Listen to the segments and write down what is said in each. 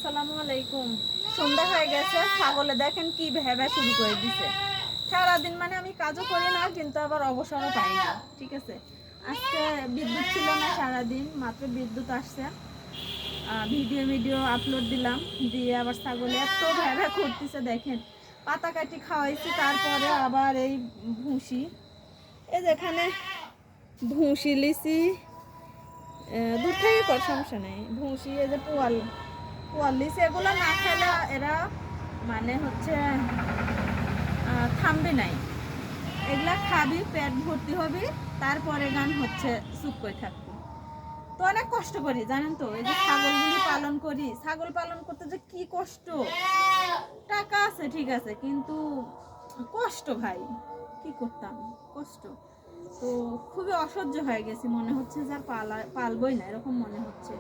আসসালামু আলাইকুম। সন্ধ্যা হয়ে গেছে, ছাগলে দেখেন কি ভেবা শুরু করে দিছে। সারাদিন মানে আমি কাজও করি না, কিন্তু আবার অবসরও পাই না। ঠিক আছে, আজকে বিদ্যুৎ ছিল না সারাদিন, মাত্র বিদ্যুৎ আসছে। ভিডিও আপলোড দিলাম, দিয়ে আবার ছাগলে এত ভেবা করতেছে দেখেন। পাতা কাটি খাওয়াইছি, তারপরে আবার এই ভুসি, এই যেখানে ভুসি লিছি, দূর থেকে কর সমস্যা নেই। ভুসি, এই যে পোয়ালিস, এগুলো না খেলে এরা মানে হচ্ছে থামবে নাই। এগুলা খাবি, পেট ভর্তি হবি, তারপরে গান হচ্ছে চুপ করে থাকবি। তো অনেক কষ্ট করি জানেন তো, এই যে ছাগলগুলি পালন করি। ছাগল পালন করতে যে কি কষ্ট। টাকা আছে ঠিক আছে, কিন্তু কষ্ট ভাই, কি করতাম, কষ্ট। তো খুবই অসহ্য হয়ে গেছে, মনে হচ্ছে যে আর পালবই না এরকম মনে হচ্ছে।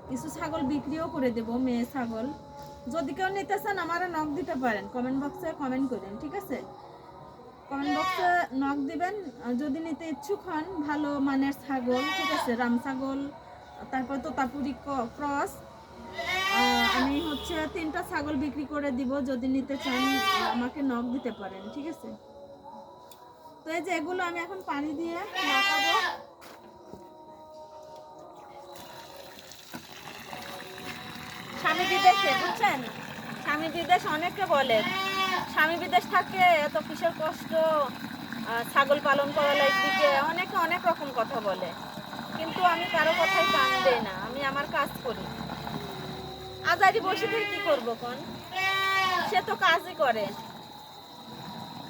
কিছু ছাগল বিক্রিও করে দেব, মেয়ে ছাগল। যদি কেউ নিতে চান আমারে নক দিতে পারেন, কমেন্ট বক্সে কমেন্ট করেন, ঠিক আছে? কমেন্ট বক্সে নক দিবেন যদি নিতে ইচ্ছুক হন। ভালো মানের ছাগল, ঠিক আছে, রাম ছাগল, তারপর তোতাপুরি ক্রস। আমি হচ্ছে 3টা ছাগল বিক্রি করে দিব, যদি নিতে চান আমাকে নক দিতে পারেন, ঠিক আছে? তো এই যে এগুলো আমি এখন পানি দিয়ে মাখাবো। স্বামী বিদেশে, বুঝছেন? স্বামী বিদেশ, অনেকে বলে স্বামী বিদেশ থাকে এত কিসের কষ্ট, ছাগল পালন করা দিকে অনেকে অনেক রকম কথা বলে, কিন্তু আমি কারো কথাই কান দেই না। আমি আমার কাজ করি। আজারি বসে থেকে কি করবো কোন? সে তো কাজই করে,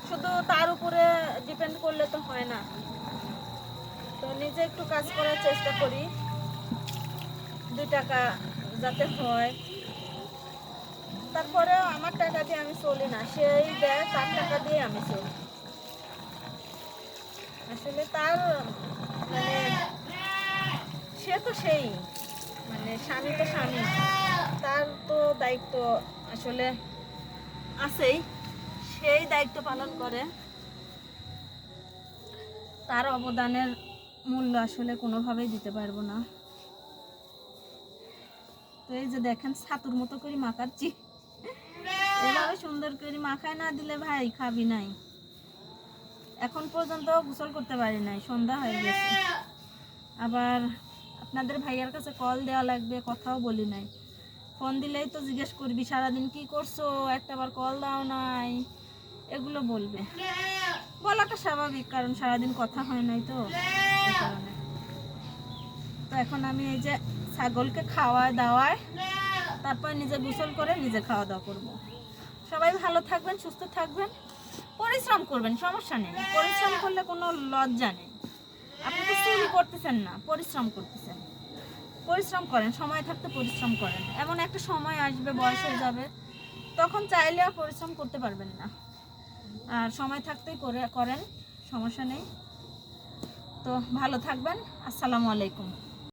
শুধু তার উপরে ডিপেন্ড করলে তো হয় না। তো নিজে একটু কাজ করার চেষ্টা করি, 2 টাকা যাতে হয়। তারপরে আমার টাকা দিয়ে আমি চলি না, সেই দেয়, তার টাকা দিয়ে আমি চলি। আসলে তার মানে সে তো সেই, মানে স্বামী তো স্বামী, তার তো দায়িত্ব আসলে আছেই, সেই দায়িত্ব পালন করে। তার অবদানের মূল্য আসলে কোনোভাবেই দিতে পারবো না। তো এই যে দেখেন ছাতুর মতো করে মাখাচ্ছি, এভাবে সুন্দর করে মাখায় না দিলে ভাই খাবি নাই। এখন পর্যন্ত গোসল করতে পারি নাই, সন্ধ্যা হয়ে গেছে। আবার আপনাদের ভাইয়ার কাছে কল দেওয়া লাগবে, কথাও বলি নাই। ফোন দিলেই তো জিজ্ঞেস করবি সারাদিন কি করছো, একটাবার কল দাও নাই, এগুলো বলবে। বলাটা স্বাভাবিক, কারণ সারাদিন কথা হয় নাই তো, এই কারণে। তো এখন আমি এই যে ছাগলকে খাওয়ায় দাওয়ায়, তারপর নিজে গোসল করে নিজে খাওয়া দাওয়া করবো। সবাই ভালো থাকবেন, সুস্থ থাকবেন, পরিশ্রম করবেন, সমস্যা নেই। পরিশ্রম করলে কোনো লজ্জা নেই। আপনি তো চুরি করতেছেন না, পরিশ্রম করতেছেন। পরিশ্রম করেন, সময় থাকতে পরিশ্রম করেন। এমন একটা সময় আসবে, বয়স হয়ে যাবে, তখন চাইলে আর পরিশ্রম করতে পারবেন না। আর সময় থাকতেই করেন, সমস্যা নেই। তো ভালো থাকবেন। আসসালামু আলাইকুম।